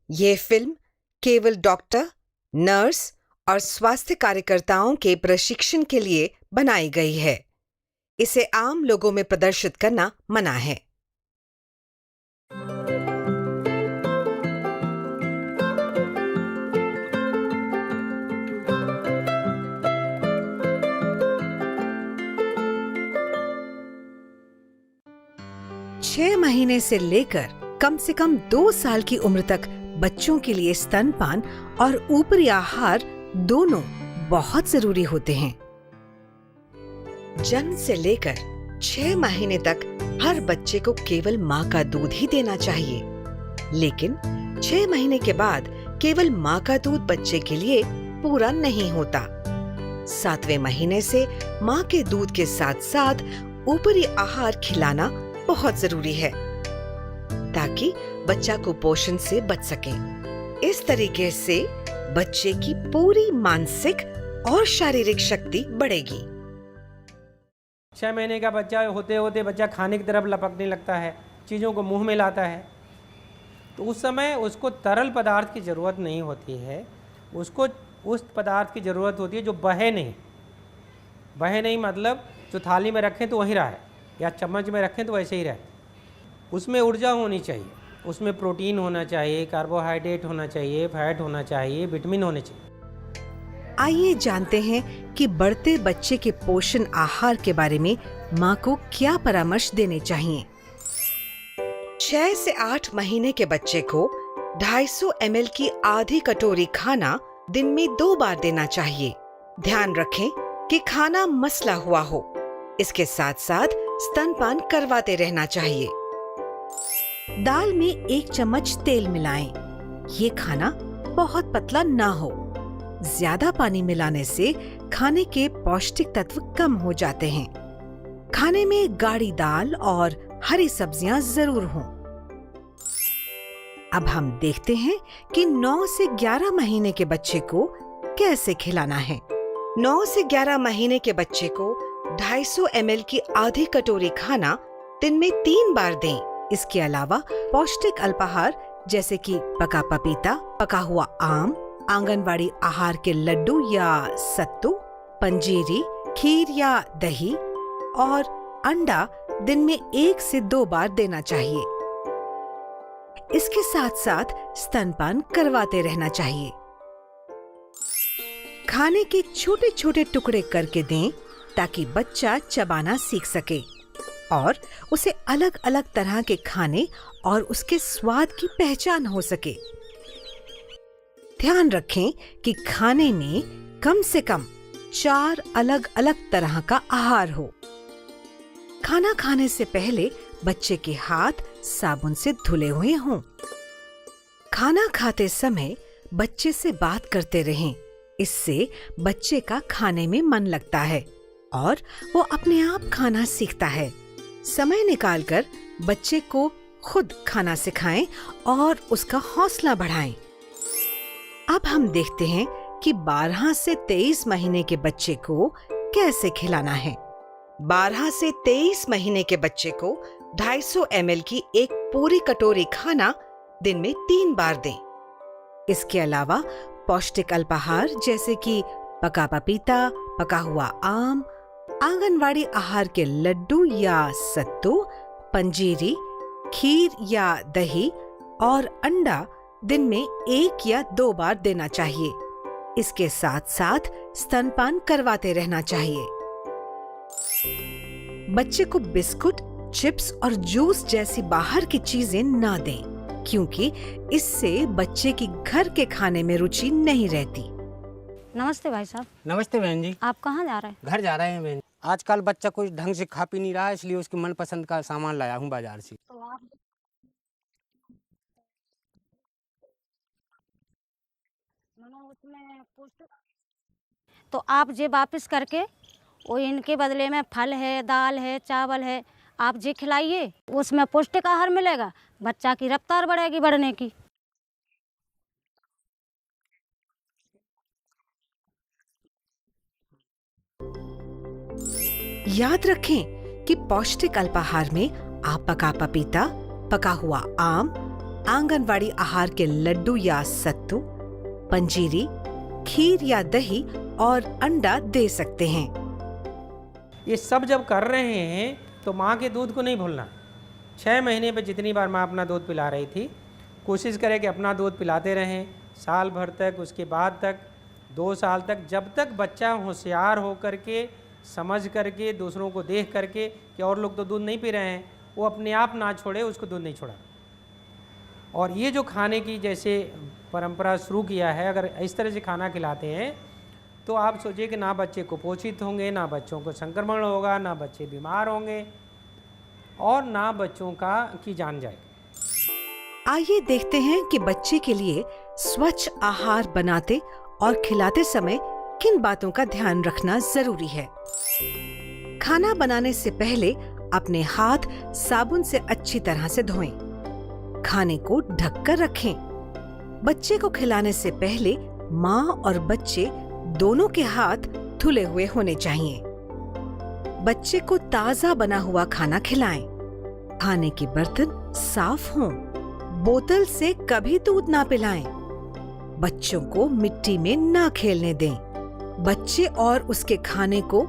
ये फिल्म केवल doctor, nurse और स्वास्थ्य कार्यकर्ताओं के प्रशिक्षण के लिए बनाई गई है। इसे आम लोगों में प्रदर्शित करना मना है। छह महीने से लेकर कम से कम 2 साल की उम्र तक बच्चों के लिए स्तनपान और ऊपरी आहार दोनों बहुत जरूरी होते हैं। जन्म से लेकर 6 महीने तक हर बच्चे को केवल माँ का दूध ही देना चाहिए, लेकिन 6 महीने के बाद केवल माँ का दूध बच्चे के लिए पूरा नहीं होता। 7वें महीने से माँ के दूध के साथ साथ ऊपरी आहार खिलाना बहुत जरूरी है ताकि बच्चा कुपोषण से बच सके। इस तरीके से बच्चे की पूरी मानसिक और शारीरिक शक्ति बढ़ेगी। 6 महीने का बच्चा होते होते बच्चा खाने की तरफ लपकने लगता है, चीज़ों को मुंह में लाता है, तो उस समय उसको तरल पदार्थ की ज़रूरत नहीं होती है, उसको उस पदार्थ की ज़रूरत होती है जो बहे नहीं। बहे नहीं मतलब जो थाली में रखें तो वहीं रहे, या चम्मच में रखें तो वैसे ही रहे। उसमें ऊर्जा होनी चाहिए, उसमें प्रोटीन होना चाहिए, कार्बोहाइड्रेट होना चाहिए, फैट होना चाहिए, विटामिन होने चाहिए। आइए जानते हैं कि बढ़ते बच्चे के पोषण आहार के बारे में माँ को क्या परामर्श देने चाहिए। 6 से 8 महीने के बच्चे को 250 ml की आधी कटोरी खाना दिन में 2 बार देना चाहिए। ध्यान रखें कि खाना मसला हुआ हो। इसके साथ साथ स्तनपान करवाते रहना चाहिए। दाल में 1 चम्मच तेल मिलाएं। ये खाना बहुत पतला ना हो। ज्यादा पानी मिलाने से खाने के पौष्टिक तत्व कम हो जाते हैं। खाने में गाढ़ी दाल और हरी सब्जियां जरूर हों। अब हम देखते हैं कि 9 से 11 महीने के बच्चे को कैसे खिलाना है। 9 से 11 महीने के बच्चे को 250 ml की आधी कटोरी खाना दिन में 3 बार दें। इसके अलावा पौष्टिक अल्पाहार जैसे कि पका पपीता, पका हुआ आम, आंगनवाड़ी आहार के लड्डू या सत्तू, पंजीरी, खीर या दही और अंडा दिन में 1 से 2 बार देना चाहिए। इसके साथ साथ स्तनपान करवाते रहना चाहिए। खाने के छोटे छोटे टुकड़े करके दें ताकि बच्चा चबाना सीख सके और उसे अलग अलग तरह के खाने और उसके स्वाद की पहचान हो सके। ध्यान रखें कि खाने में कम से कम 4 अलग अलग तरह का आहार हो। खाना खाने से पहले बच्चे के हाथ साबुन से धुले हुए हों। खाना खाते समय बच्चे से बात करते रहें। इससे बच्चे का खाने में मन लगता है और वो अपने आप खाना सीखता है। समय निकालकर बच्चे को खुद खाना सिखाएं और उसका हौसला बढ़ाएं। अब हम देखते हैं कि 12 से 23 महीने के बच्चे को कैसे खिलाना है। 12 से 23 महीने के बच्चे को 250 ml की एक पूरी कटोरी खाना दिन में 3 बार दें। इसके अलावा पौष्टिक अल्पाहार जैसे कि पका पपीता, पका हुआ आम, आंगनवाड़ी आहार के लड्डू या सत्तू, पंजीरी, खीर या दही और अंडा दिन में 1 या 2 बार देना चाहिए। इसके साथ साथ स्तनपान करवाते रहना चाहिए। बच्चे को बिस्कुट, चिप्स और जूस जैसी बाहर की चीजें ना दें, क्योंकि इससे बच्चे की घर के खाने में रुचि नहीं रहती। नमस्ते भाई साहब। नमस्ते बहन जी। आप कहाँ जा रहे हैं? घर जा रहे हैं बहन। आजकल बच्चा कुछ ढंग से खा पी नहीं रहा है, इसलिए उसके मनपसंद का सामान लाया हूँ बाजार से। तो आप जे वापस करके वो इनके बदले में फल है, दाल है, चावल है, आप जे खिलाइए, उसमें पौष्टिक आहार मिलेगा, बच्चा की रफ्तार बढ़ेगी बढ़ने की। याद रखें कि पौष्टिक अल्पाहार में आप पका पपीता, पका हुआ आम, आंगनवाड़ी आहार के लड्डू या सत्तू, पंजीरी, खीर या दही और अंडा दे सकते हैं। ये सब जब कर रहे हैं तो माँ के दूध को नहीं भूलना। 6 महीने पे जितनी बार माँ अपना दूध पिला रही थी, कोशिश करें कि अपना दूध पिलाते रहें साल भर तक, उसके बाद तक 2 साल तक, जब तक बच्चा होशियार हो करके, समझ करके, दूसरों को देख करके कि और लोग तो दूध नहीं पी रहे हैं, वो अपने आप ना छोड़े, उसको दूध नहीं छोड़ा। और ये जो खाने की जैसे परंपरा शुरू किया है, अगर इस तरह से खाना खिलाते हैं तो आप सोचिए कि ना बच्चे कुपोषित होंगे, ना बच्चों को संक्रमण होगा, ना बच्चे बीमार होंगे और ना बच्चों की जान जाएगी। आइए देखते हैं कि बच्चे के लिए स्वच्छ आहार बनाते और खिलाते समय किन बातों का ध्यान रखना जरूरी है। खाना बनाने से पहले अपने हाथ साबुन से अच्छी तरह से धोएं। खाने को ढककर रखें। बच्चे को खिलाने से पहले माँ और बच्चे दोनों के हाथ धुले हुए होने चाहिए। बच्चे को ताजा बना हुआ खाना खिलाएं। खाने के बर्तन साफ हों। बोतल से कभी दूध ना पिलाएं। बच्चों को मिट्टी में ना खेलने दें। बच्चे और उसके खाने को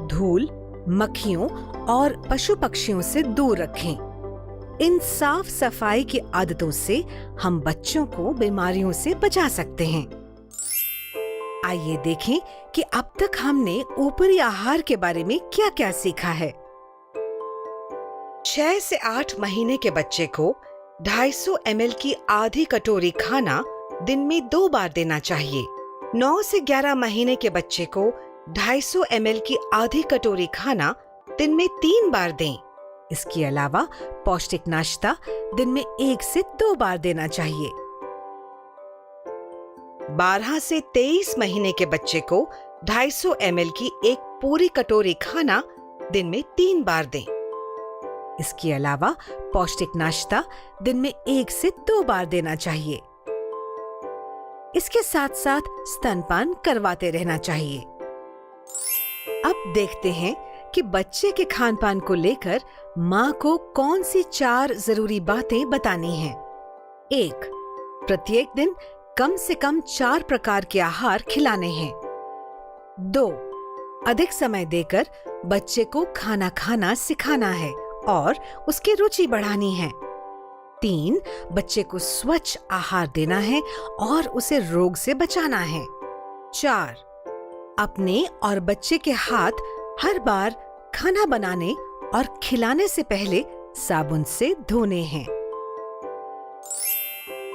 धूल, मक्खियों और पशु पक्षियों से दूर रखें। इन साफ सफाई की आदतों से हम बच्चों को बीमारियों से बचा सकते हैं। आइए देखें कि अब तक हमने ऊपरी आहार के बारे में क्या क्या सीखा है। 6 से 8 महीने के बच्चे को 250 ml की आधी कटोरी खाना दिन में 2 बार देना चाहिए। 9 से 11 महीने के बच्चे को 250 ml की आधी कटोरी खाना दिन में 3 बार दें। इसके अलावा पौष्टिक नाश्ता दिन में 1 से 2 बार देना चाहिए। 12 से 23 महीने के बच्चे को 250 ml की एक पूरी कटोरी खाना दिन में 3 बार दें। इसके अलावा पौष्टिक नाश्ता दिन में 1 से 2 बार देना चाहिए। इसके साथ साथ स्तनपान करवाते रहना चाहिए। अब देखते हैं कि बच्चे के खान-पान को लेकर माँ को कौन सी 4 जरूरी बातें बतानी हैं। 1. प्रत्येक दिन कम से कम 4 प्रकार के आहार खिलाने हैं। 2. अधिक समय देकर बच्चे को खाना खाना सिखाना है और उसकी रुचि बढ़ानी है। 3. बच्चे को स्वच्छ आहार देना है और उसे रोग से बचाना है। 4. अपने और बच्चे के हाथ हर बार खाना बनाने और खिलाने से पहले साबुन से धोने हैं।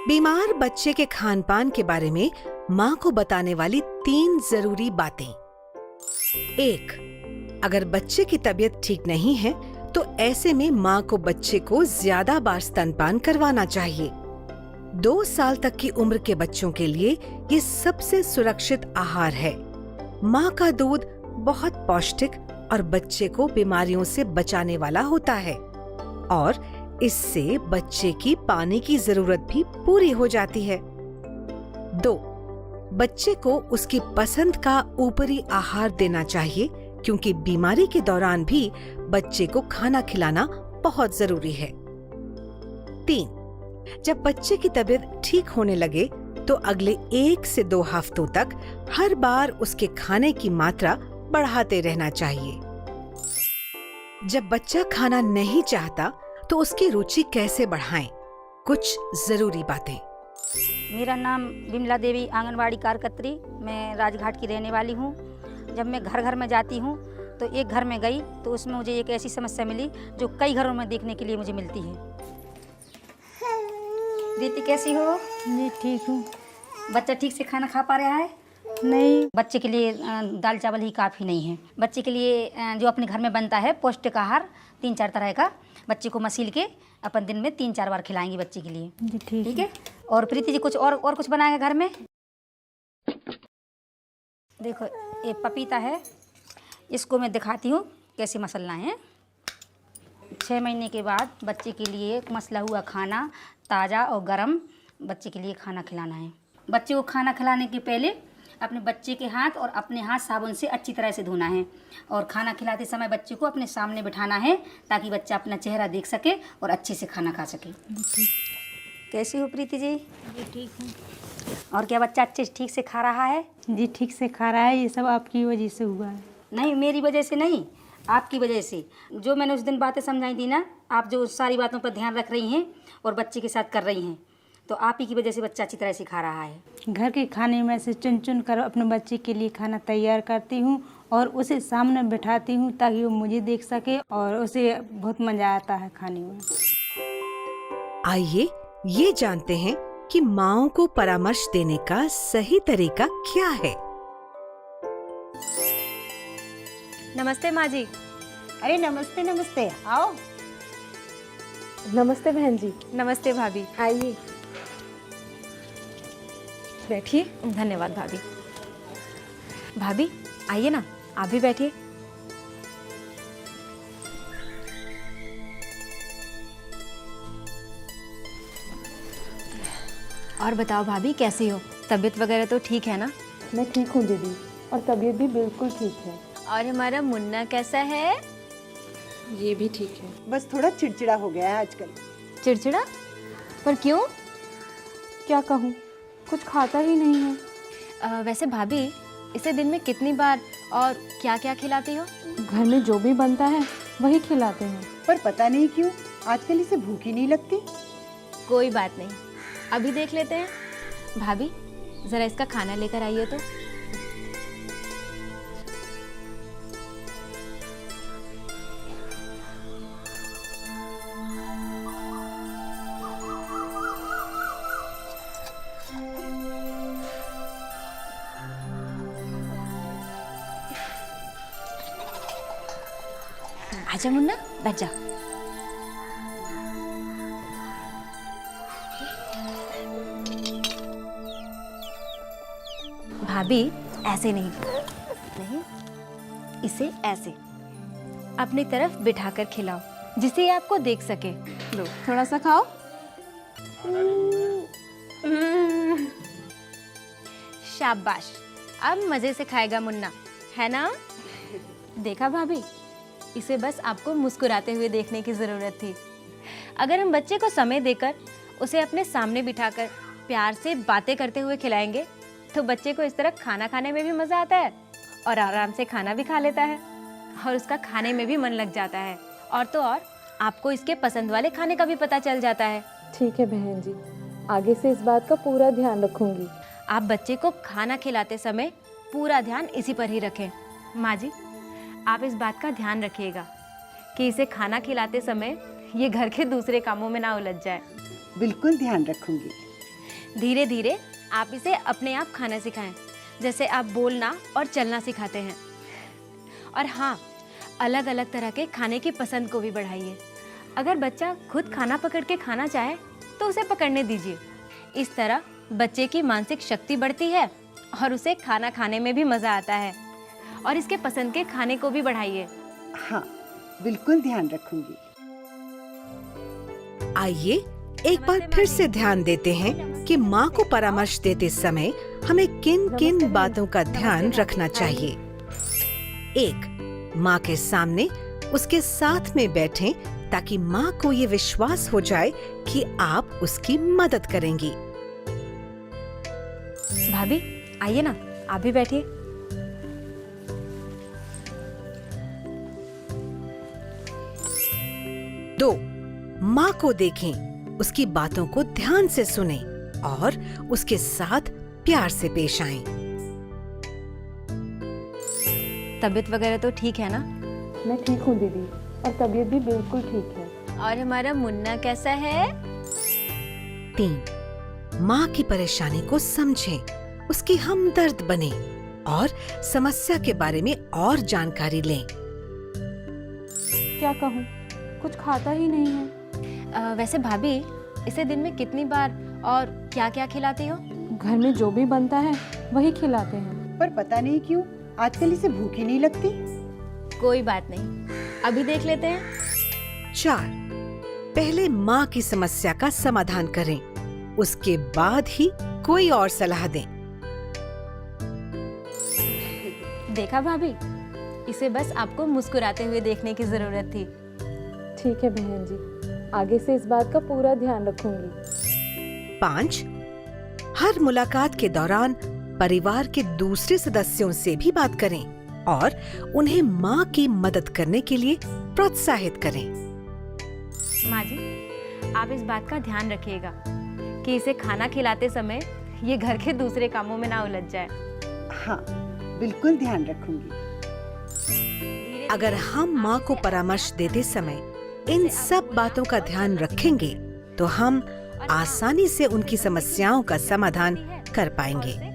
बीमार बच्चे के खान-पान के बारे में माँ को बताने वाली 3 जरूरी बातें। 1. अगर बच्चे की तबीयत ठीक नहीं है तो ऐसे में माँ को बच्चे को ज्यादा बार स्तनपान करवाना चाहिए। 2 साल तक की उम्र के बच्चों के लिए ये सबसे सुरक्षित आहार है। माँ का दूध बहुत पौष्टिक और बच्चे को बीमारियों से बचाने वाला होता है और इससे बच्चे की पानी की जरूरत भी पूरी हो जाती है। 2. बच्चे को उसकी पसंद का ऊपरी आहार देना चाहिए क्योंकि बीमारी के दौरान भी बच्चे को खाना खिलाना बहुत जरूरी है। 3. जब बच्चे की तबीयत ठीक होने लगे तो अगले 1 से 2 हफ्तों तक हर बार उसके खाने की मात्रा बढ़ाते रहना चाहिए। जब बच्चा खाना नहीं चाहता तो उसकी रुचि कैसे बढ़ाएं? कुछ जरूरी बातें। मेरा नाम विमला देवी आंगनवाड़ी कार्यकर्त्री, मैं राजघाट की रहने वाली हूँ। जब मैं घर घर में जाती हूँ तो एक घर में गई तो उसमें मुझे एक ऐसी समस्या मिली जो कई घरों में देखने के लिए मुझे मिलती है। दीदी कैसी हो? जी ठीक हूँ। बच्चा ठीक से खाना खा पा रहा है? नहीं, बच्चे के लिए दाल चावल ही काफ़ी नहीं है। बच्चे के लिए जो अपने घर में बनता है पौष्टिक आहार 3-4 तरह का, बच्चे को मसील के अपन दिन में 3-4 बार खिलाएंगे बच्चे के लिए। जी ठीक है। और प्रीति जी कुछ और कुछ बनाएंगे घर में? देखो ये पपीता है, इसको मैं दिखाती हूँ कैसे मसलना है। 6 महीने के बाद बच्चे के लिए मसला हुआ खाना ताज़ा और गरम बच्चे के लिए खाना खिलाना है। बच्चे को खाना खिलाने के पहले अपने बच्चे के हाथ और अपने हाथ साबुन से अच्छी तरह से धोना है और खाना खिलाते समय बच्चे को अपने सामने बिठाना है ताकि बच्चा अपना चेहरा देख सके और अच्छे से खाना खा सके। कैसी हो प्रीति जी? जी ठीक हूँ। और क्या बच्चा अच्छे से ठीक से खा रहा है? जी ठीक से खा रहा है, ये सब आपकी वजह से हुआ है। नहीं, मेरी वजह से नहीं, आपकी वजह से। जो मैंने उस दिन बातें समझाई थी ना, आप जो सारी बातों पर ध्यान रख रही हैं और बच्चे के साथ कर रही हैं, तो आप ही की वजह से बच्चा अच्छी तरह से खा रहा है। घर के खाने में से चुन चुन कर अपने बच्चे के लिए खाना तैयार करती हूँ और उसे सामने बिठाती हूँ ताकि वो मुझे देख सके और उसे बहुत मज़ा आता है खाने में। आइए ये जानते हैं कि माँओं को परामर्श देने का सही तरीका क्या है। नमस्ते माँ जी। अरे नमस्ते नमस्ते, आओ। नमस्ते बहन जी। नमस्ते भाभी। आइए बैठिए। धन्यवाद भाभी। भाभी आइए ना, आप भी बैठिए। और बताओ भाभी, कैसी हो? तबीयत वगैरह तो ठीक है ना? मैं ठीक हूँ दीदी, और तबीयत भी बिल्कुल ठीक है। और हमारा मुन्ना कैसा है? ये भी ठीक है। बस थोड़ा चिड़चिड़ा हो गया है आजकल। चिड़चिड़ा? पर क्यों? क्या कहूँ, कुछ खाता ही नहीं है। वैसे भाभी, इसे दिन में कितनी बार और क्या क्या खिलाती हो? घर में जो भी बनता है वही खिलाते हैं। पर पता नहीं क्यों आजकल इसे भूख ही नहीं लगती। कोई बात नहीं, अभी देख लेते हैं। भाभी ज़रा इसका खाना लेकर आइए तो। आजा मुन्ना, बैठ जा। भाभी ऐसे नहीं, इसे ऐसे अपनी तरफ बिठाकर खिलाओ, जिससे ये आपको देख सके। लो थोड़ा सा खाओ। शाबाश, अब मजे से खाएगा मुन्ना, है ना? देखा भाभी, इसे बस आपको मुस्कुराते हुए देखने की ज़रूरत थी। अगर हम बच्चे को समय देकर उसे अपने सामने बिठाकर प्यार से बातें करते हुए खिलाएंगे, तो बच्चे को इस तरह खाना खाने में भी मज़ा आता है और आराम से खाना भी खा लेता है और उसका खाने में भी मन लग जाता है। और तो और आपको इसके पसंद वाले खाने का भी पता चल जाता है। ठीक है बहन जी, आगे से इस बात का पूरा ध्यान रखूंगी। आप बच्चे को खाना खिलाते समय पूरा ध्यान इसी पर ही रखें। माँ जी, आप इस बात का ध्यान रखिएगा कि इसे खाना खिलाते समय ये घर के दूसरे कामों में ना उलझ जाए। बिल्कुल ध्यान रखूंगी। धीरे धीरे आप इसे अपने आप खाना सिखाएं, जैसे आप बोलना और चलना सिखाते हैं। और हाँ, अलग अलग तरह के खाने की पसंद को भी बढ़ाइए। अगर बच्चा खुद खाना पकड़ के खाना चाहे तो उसे पकड़ने दीजिए। इस तरह बच्चे की मानसिक शक्ति बढ़ती है और उसे खाना खाने में भी मज़ा आता है। और इसके पसंद के खाने को भी बढ़ाइए। हाँ, बिल्कुल ध्यान रखूंगी। आइए एक बार फिर से ध्यान देते हैं कि माँ को परामर्श देते समय हमें किन किन बातों का ध्यान रखना चाहिए। 1. माँ के सामने उसके साथ में बैठें ताकि माँ को ये विश्वास हो जाए कि आप उसकी मदद करेंगी। भाभी आइए ना, आप भी बैठिए। 2. माँ को देखें, उसकी बातों को ध्यान से सुनें और उसके साथ प्यार से पेश आएं। तबीयत वगैरह तो ठीक है ना? मैं ठीक हूँ दीदी, और तबीयत भी बिल्कुल ठीक है। और हमारा मुन्ना कैसा है? 3. माँ की परेशानी को समझें, उसकी हमदर्द बने और समस्या के बारे में और जानकारी लें। क्या कहूँ, कुछ खाता ही नहीं है। वैसे भाभी, इसे दिन में कितनी बार और क्या क्या खिलाती हो? घर में जो भी बनता है वही खिलाते हैं। पर पता नहीं क्यों आजकल इसे भूख ही नहीं लगती। कोई बात नहीं, अभी देख लेते हैं। 4. पहले माँ की समस्या का समाधान करें, उसके बाद ही कोई और सलाह दें। देखा भाभी, इसे बस आपको मुस्कुराते हुए देखने की जरूरत थी। ठीक है बहन जी, आगे से इस बात का पूरा ध्यान रखूंगी। 5. हर मुलाकात के दौरान परिवार के दूसरे सदस्यों से भी बात करें और उन्हें माँ की मदद करने के लिए प्रोत्साहित करें। माँ जी, आप इस बात का ध्यान रखिएगा कि इसे खाना खिलाते समय ये घर के दूसरे कामों में ना उलझ जाए। हाँ, बिल्कुल ध्यान रखूंगी। अगर हम माँ को परामर्श देते समय इन सब बातों का ध्यान रखेंगे तो हम आसानी से उनकी समस्याओं का समाधान कर पाएंगे।